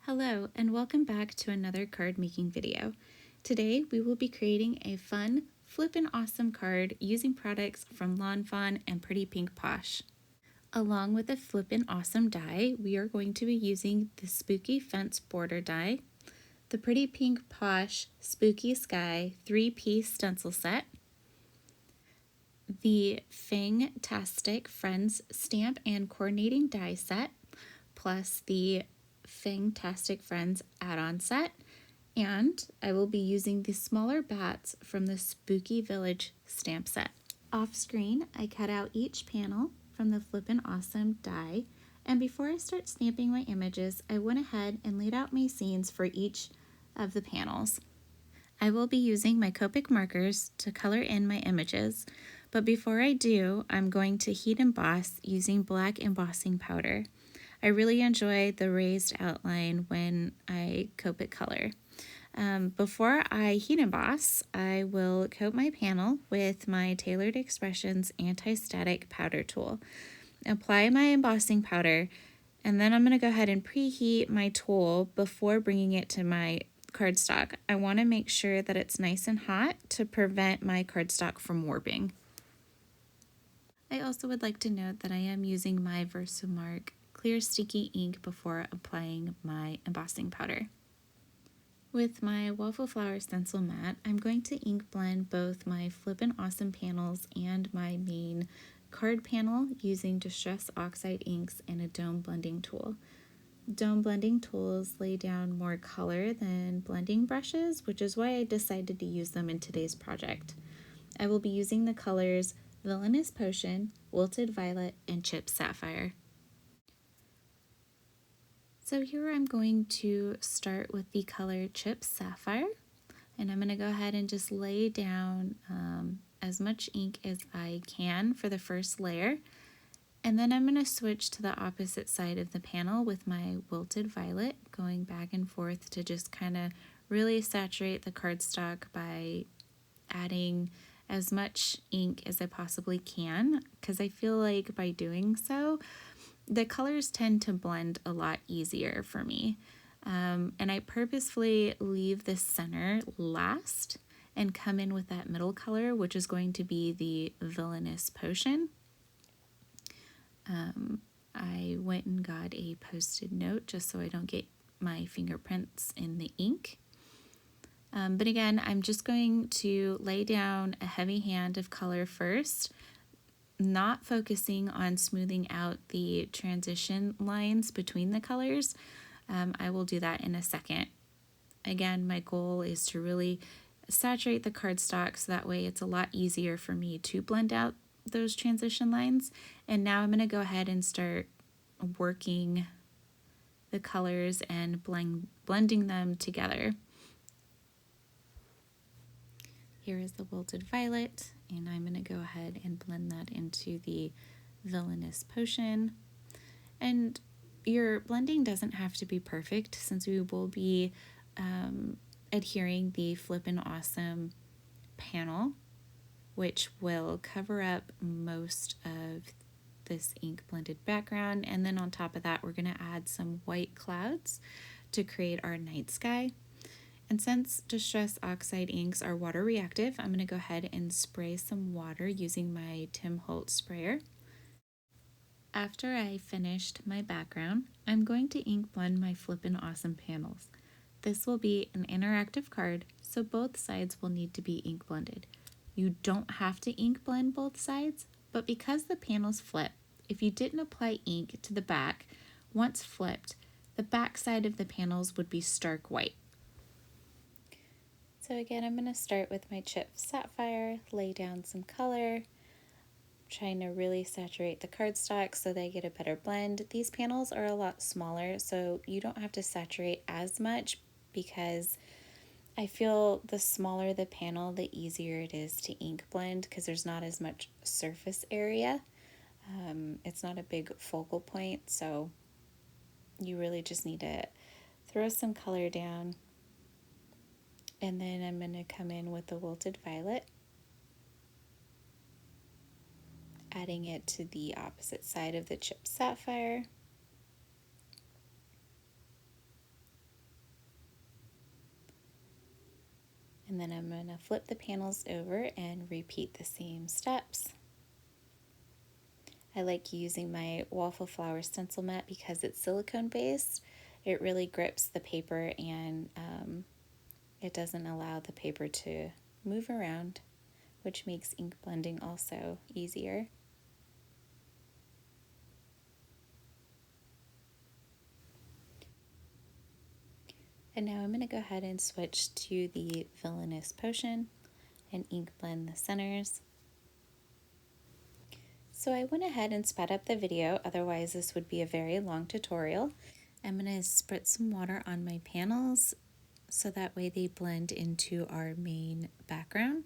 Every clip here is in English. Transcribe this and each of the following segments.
Hello and welcome back to another card making video. Today we will be creating a fun, flippin' awesome card using products from LawnFawn and Pretty Pink Posh. Along with the flippin' awesome die, we are going to be using the Spooky Fence border die, the Pretty Pink Posh Spooky Sky 3-piece stencil set, the Fang-tastic Friends stamp and coordinating die set, plus the Fang-tastic Friends add-on set, and I will be using the smaller bats from the Spooky Village stamp set. Off screen, I cut out each panel from the Flippin' Awesome die, and before I start stamping my images, I went ahead and laid out my scenes for each of the panels. I will be using my Copic markers to color in my images, but before I do, I'm going to heat emboss using black embossing powder. I really enjoy the raised outline when I Copic color. Before I heat emboss, I will coat my panel with my Tailored Expressions Anti-Static Powder Tool. Apply my embossing powder, and then I'm going to go ahead and preheat my tool before bringing it to my cardstock. I want to make sure that it's nice and hot to prevent my cardstock from warping. I also would like to note that I am using my Versamark clear sticky ink before applying my embossing powder. With my waffle flower stencil mat, I'm going to ink blend both my Flippin' Awesome panels and my main card panel using Distress Oxide inks and a dome blending tool. Dome blending tools lay down more color than blending brushes, which is why I decided to use them in today's project. I will be using the colors Villainous Potion, Wilted Violet, and Chip Sapphire. So here I'm going to start with the color Chip Sapphire, and I'm going to go ahead and just lay down as much ink as I can for the first layer, and then I'm going to switch to the opposite side of the panel with my Wilted Violet, going back and forth to just kind of really saturate the cardstock by adding as much ink as I possibly can, because I feel like by doing so, the colors tend to blend a lot easier for me. And I purposefully leave the center last and come in with that middle color, which is going to be the Villainous Potion. I went and got a Post-it note just so I don't get my fingerprints in the ink. But again, I'm just going to lay down a heavy hand of color first, not focusing on smoothing out the transition lines between the colors. I will do that in a second. Again, my goal is to really saturate the cardstock so that way it's a lot easier for me to blend out those transition lines. And now I'm going to go ahead and start working the colors and blending them together. Here is the Wilted Violet, and I'm going to go ahead and blend that into the Villainous Potion. And your blending doesn't have to be perfect since we will be adhering the Flippin' Awesome panel, which will cover up most of this ink blended background. And then on top of that, we're going to add some white clouds to create our night sky. And since Distress Oxide inks are water reactive, I'm going to go ahead and spray some water using my Tim Holtz sprayer. After I finished my background, I'm going to ink blend my Flippin' Awesome panels. This will be an interactive card, so both sides will need to be ink blended. You don't have to ink blend both sides, but because the panels flip, if you didn't apply ink to the back, once flipped, the back side of the panels would be stark white. So again, I'm going to start with my Chip Sapphire, lay down some color, trying to really saturate the cardstock so they get a better blend. These panels are a lot smaller, so you don't have to saturate as much because I feel the smaller the panel, the easier it is to ink blend because there's not as much surface area. It's not a big focal point, so you really just need to throw some color down. And then I'm going to come in with the Wilted Violet, adding it to the opposite side of the Chip Sapphire. And then I'm going to flip the panels over and repeat the same steps. I like using my waffle flower stencil mat because it's silicone based. It really grips the paper and it doesn't allow the paper to move around, which makes ink blending also easier. And now I'm going to go ahead and switch to the Villainous Potion and ink blend the centers. So I went ahead and sped up the video, otherwise this would be a very long tutorial. I'm going to spritz some water on my panels so that way they blend into our main background.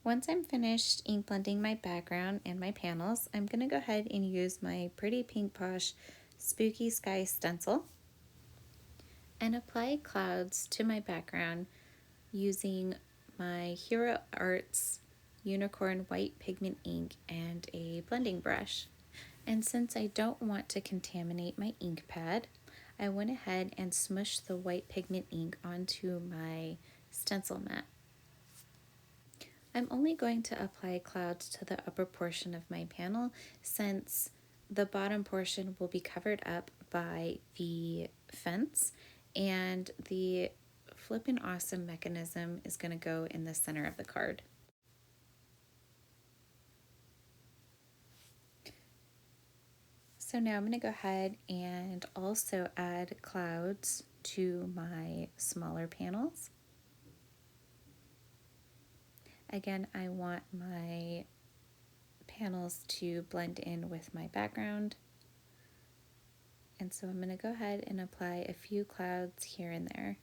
Once I'm finished ink blending my background and my panels, I'm going to go ahead and use my Pretty Pink Posh Spooky Sky stencil and apply clouds to my background using my Hero Arts Unicorn White Pigment ink and a blending brush. And since I don't want to contaminate my ink pad, I went ahead and smushed the white pigment ink onto my stencil mat. I'm only going to apply clouds to the upper portion of my panel since the bottom portion will be covered up by the fence and the Flippin' Awesome mechanism is going to go in the center of the card. So now I'm going to go ahead and also add clouds to my smaller panels. Again, I want my panels to blend in with my background. And so I'm going to go ahead and apply a few clouds here and there.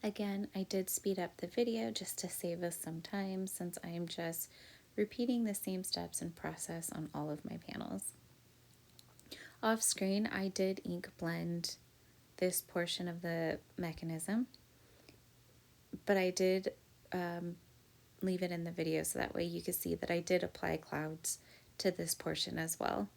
Again, I did speed up the video just to save us some time since I am just repeating the same steps and process on all of my panels. Off screen, I did ink blend this portion of the mechanism, but I did leave it in the video so that way you can see that I did apply clouds to this portion as well.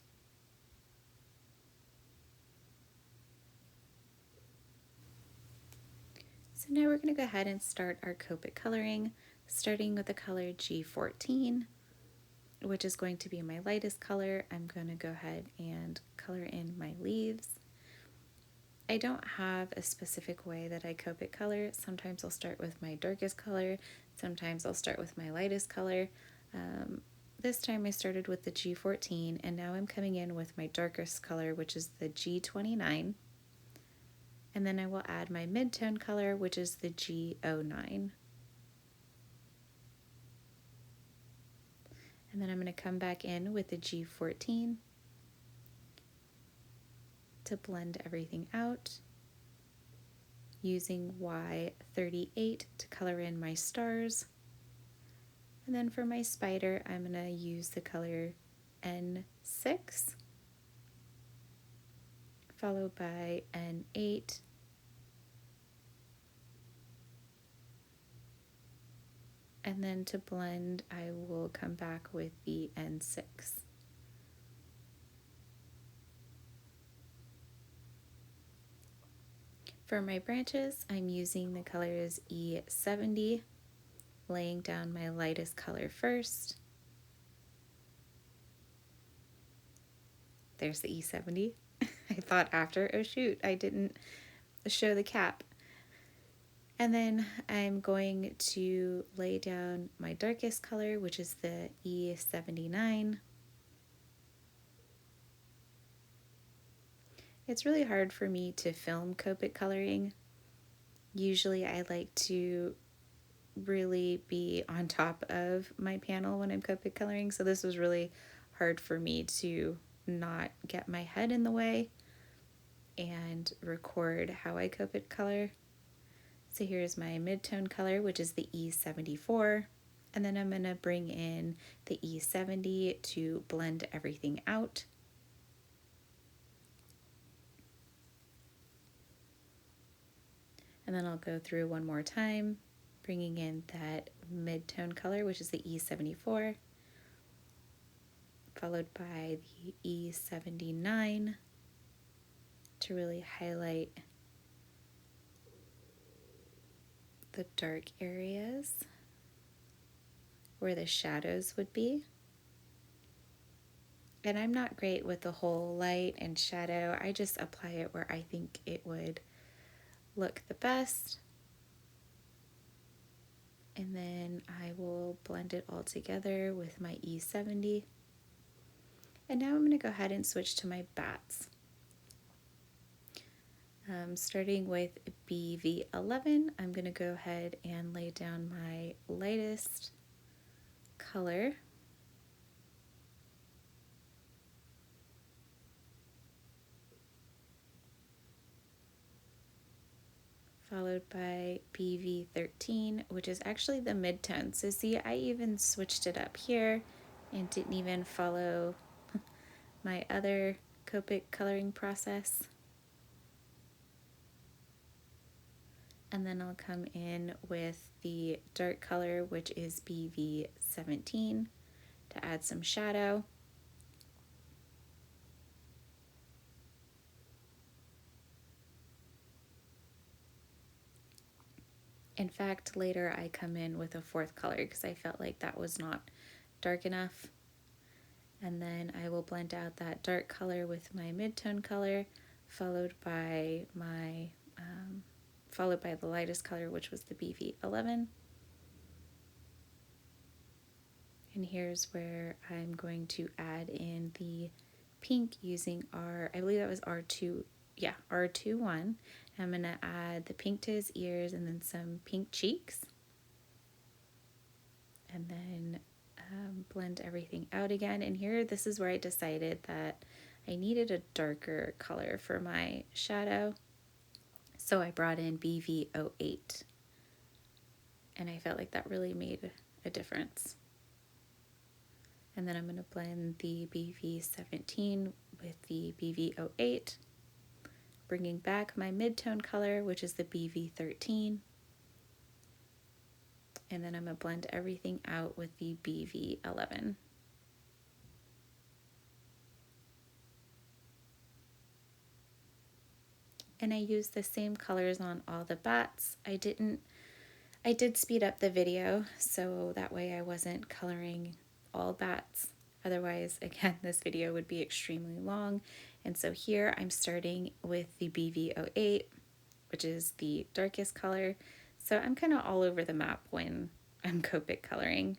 So now we're going to go ahead and start our Copic coloring, starting with the color G14, which is going to be my lightest color. I'm going to go ahead and color in my leaves. I don't have a specific way that I Copic color. Sometimes I'll start with my darkest color, sometimes I'll start with my lightest color. This time I started with the G14 and now I'm coming in with my darkest color, which is the G29. And then I will add my mid-tone color, which is the G09. And then I'm going to come back in with the G14 to blend everything out, using Y38 to color in my stars. And then for my spider, I'm going to use the color N6, followed by N8, and then to blend, I will come back with the N6. For my branches, I'm using the colors E70, laying down my lightest color first. There's the E70. I thought after, oh shoot, I didn't show the cap. And then I'm going to lay down my darkest color, which is the E79. It's really hard for me to film Copic coloring. Usually I like to really be on top of my panel when I'm Copic coloring, so this was really hard for me to not get my head in the way and record how I Copic color. So here's my mid-tone color, which is the E74, and then I'm going to bring in the E70 to blend everything out. And then I'll go through one more time, bringing in that mid-tone color, which is the E74, followed by the E79, to really highlight the dark areas where the shadows would be. And I'm not great with the whole light and shadow. I just apply it where I think it would look the best. And then I will blend it all together with my E70. And now I'm going to go ahead and switch to my bats. Starting with BV11, I'm going to go ahead and lay down my lightest color. Followed by BV13, which is actually the mid-tone. So see, I even switched it up here and didn't even follow my other Copic coloring process. And then I'll come in with the dark color, which is BV17, to add some shadow. In fact, later I come in with a fourth color because I felt like that was not dark enough. And then I will blend out that dark color with my mid-tone color, followed by the lightest color, which was the BV11. And here's where I'm going to add in the pink using I believe that was R2, yeah, R21. I'm going to add the pink to his ears and then some pink cheeks. And then blend everything out again. And here, this is where I decided that I needed a darker color for my shadow. So I brought in BV08. And I felt like that really made a difference. And then I'm going to blend the BV17 with the BV08, bringing back my mid-tone color, which is the BV13. And then I'm going to blend everything out with the BV11. And I used the same colors on all the bats. I did speed up the video so that way I wasn't coloring all bats. Otherwise, again, this video would be extremely long. And so here I'm starting with the BV08, which is the darkest color. So I'm kind of all over the map when I'm Copic coloring.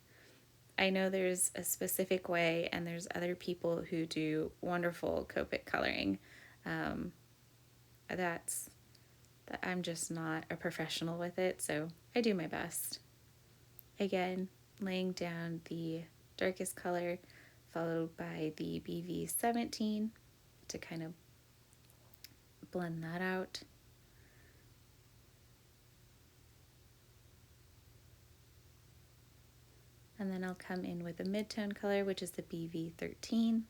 I know there's a specific way and there's other people who do wonderful Copic coloring. I'm just not a professional with it, so I do my best. Again, laying down the darkest color, followed by the BV17 to kind of blend that out. And then I'll come in with a mid-tone color, which is the BV13.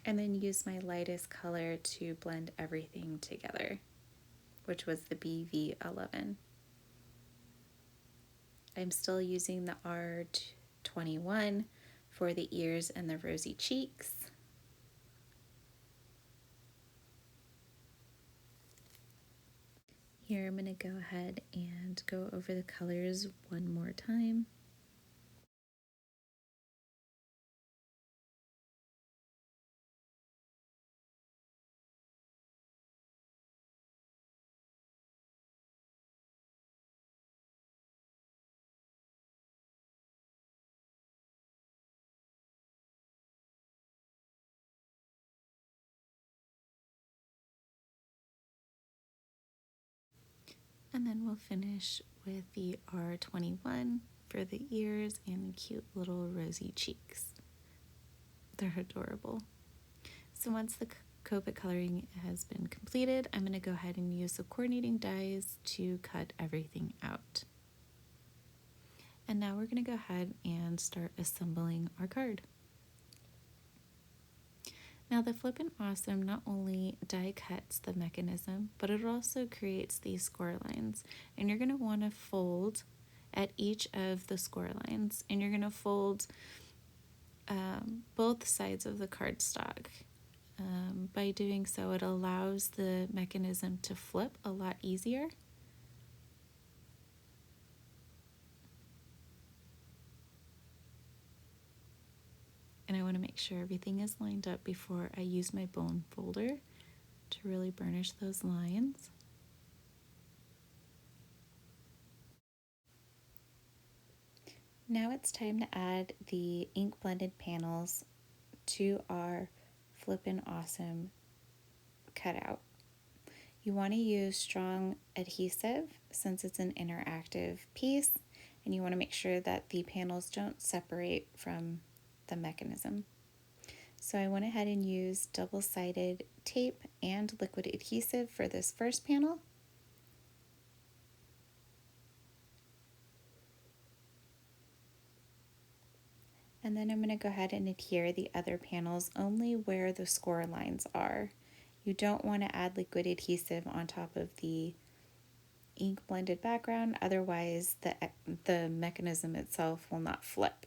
And then use my lightest color to blend everything together, which was the BV11. I'm still using the R21 for the ears and the rosy cheeks. Here I'm going to go ahead and go over the colors one more time. And then we'll finish with the R21 for the ears and the cute little rosy cheeks. They're adorable. So once the Copic coloring has been completed, I'm going to go ahead and use the coordinating dies to cut everything out. And now we're going to go ahead and start assembling our card. Now the Flippin Awesome not only die cuts the mechanism, but it also creates these score lines. And you're going to want to fold at each of the score lines, and you're going to fold both sides of the cardstock. By doing so, it allows the mechanism to flip a lot easier. And I want to make sure everything is lined up before I use my bone folder to really burnish those lines. Now it's time to add the ink blended panels to our Flippin' Awesome cutout. You want to use strong adhesive since it's an interactive piece, and you want to make sure that the panels don't separate from the mechanism. So I went ahead and used double-sided tape and liquid adhesive for this first panel. And then I'm going to go ahead and adhere the other panels only where the score lines are. You don't want to add liquid adhesive on top of the ink blended background, otherwise the mechanism itself will not flip.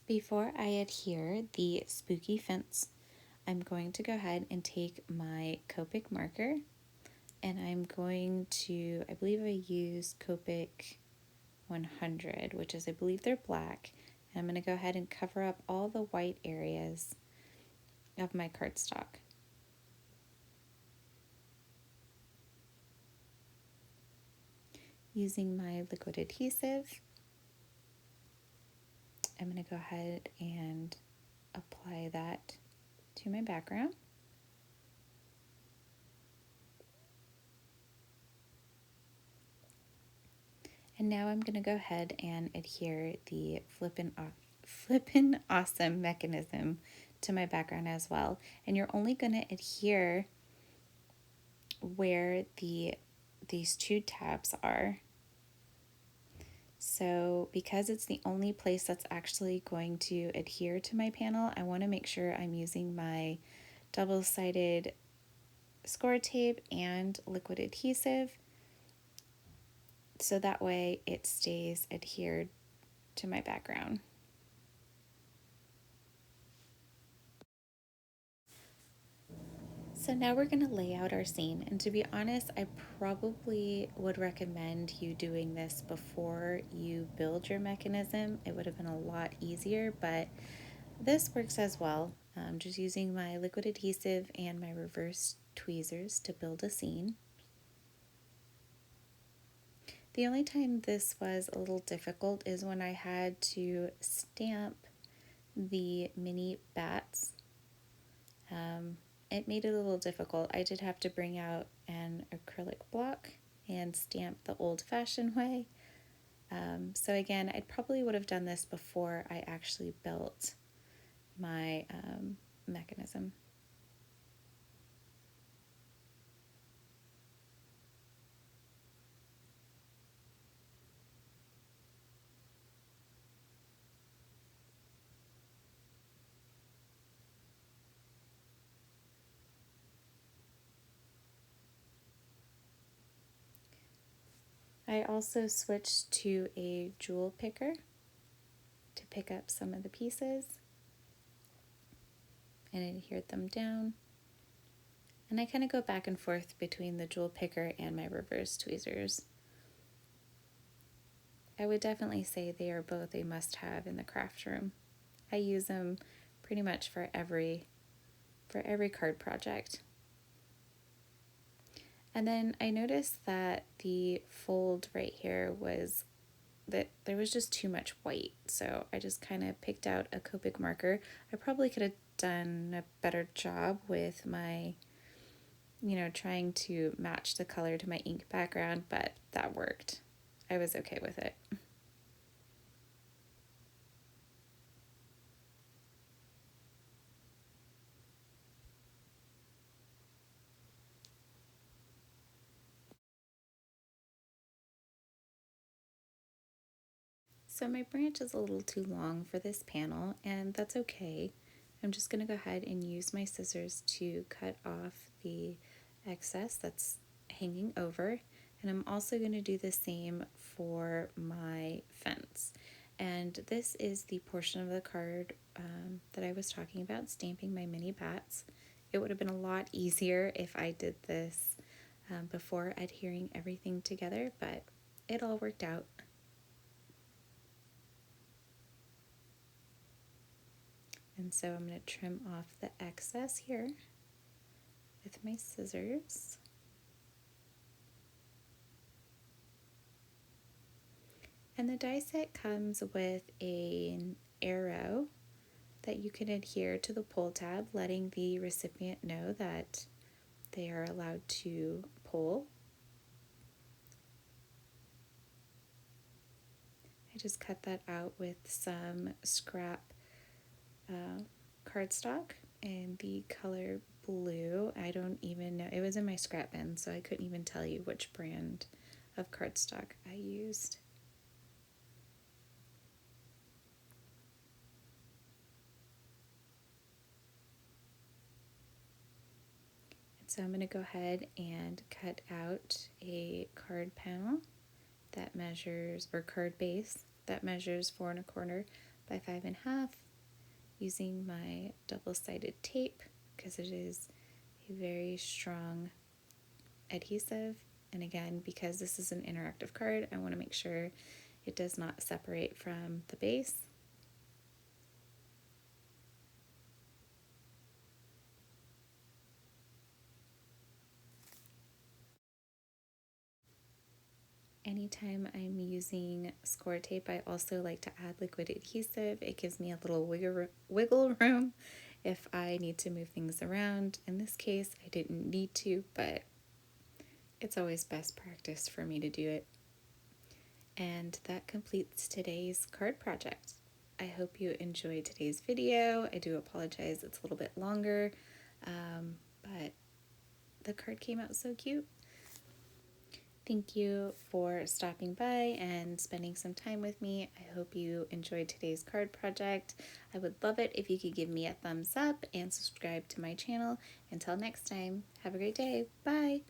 Before I adhere the spooky fence, I'm going to go ahead and take my Copic marker, and I'm going to, I believe I use Copic 100, which is, I believe they're black, and I'm going to go ahead and cover up all the white areas of my cardstock. Using my liquid adhesive, I'm going to go ahead and apply that to my background. And now I'm going to go ahead and adhere the Flippin' Awesome mechanism to my background as well. And you're only going to adhere where these two tabs are. So because it's the only place that's actually going to adhere to my panel, I want to make sure I'm using my double-sided score tape and liquid adhesive, so that way it stays adhered to my background. So now we're going to lay out our scene, and to be honest, I probably would recommend you doing this before you build your mechanism. It would have been a lot easier, but this works as well. I'm just using my liquid adhesive and my reverse tweezers to build a scene. The only time this was a little difficult is when I had to stamp the mini bats. It made it a little difficult. I did have to bring out an acrylic block and stamp the old-fashioned way. So again, I probably would have done this before I actually built my mechanism. I also switched to a jewel picker to pick up some of the pieces and adhere them down. And I kind of go back and forth between the jewel picker and my reverse tweezers. I would definitely say they are both a must-have in the craft room. I use them pretty much for every card project. And then I noticed that the fold right here was that there was just too much white, so I just kind of picked out a Copic marker. I probably could have done a better job with my, trying to match the color to my ink background, but that worked. I was okay with it. So my branch is a little too long for this panel, and that's okay. I'm just going to go ahead and use my scissors to cut off the excess that's hanging over. And I'm also going to do the same for my fence. And this is the portion of the card that I was talking about, stamping my mini bats. It would have been a lot easier if I did this before adhering everything together, but it all worked out. And so I'm going to trim off the excess here with my scissors. And the die set comes with an arrow that you can adhere to the pull tab, letting the recipient know that they are allowed to pull. I just cut that out with some scrap cardstock in the color blue. I don't even know, it was in my scrap bin, so I couldn't even tell you which brand of cardstock I used. So I'm going to go ahead and cut out a card panel that measures, or card base that measures 4 1/4 by 5 1/2, using my double-sided tape because it is a very strong adhesive. And again, because this is an interactive card, I want to make sure it does not separate from the base. Anytime I'm using score tape, I also like to add liquid adhesive. It gives me a little wiggle room if I need to move things around. In this case, I didn't need to, but it's always best practice for me to do it. And that completes today's card project. I hope you enjoyed today's video. I do apologize, it's a little bit longer, but the card came out so cute. Thank you for stopping by and spending some time with me. I hope you enjoyed today's card project. I would love it if you could give me a thumbs up and subscribe to my channel. Until next time, have a great day. Bye!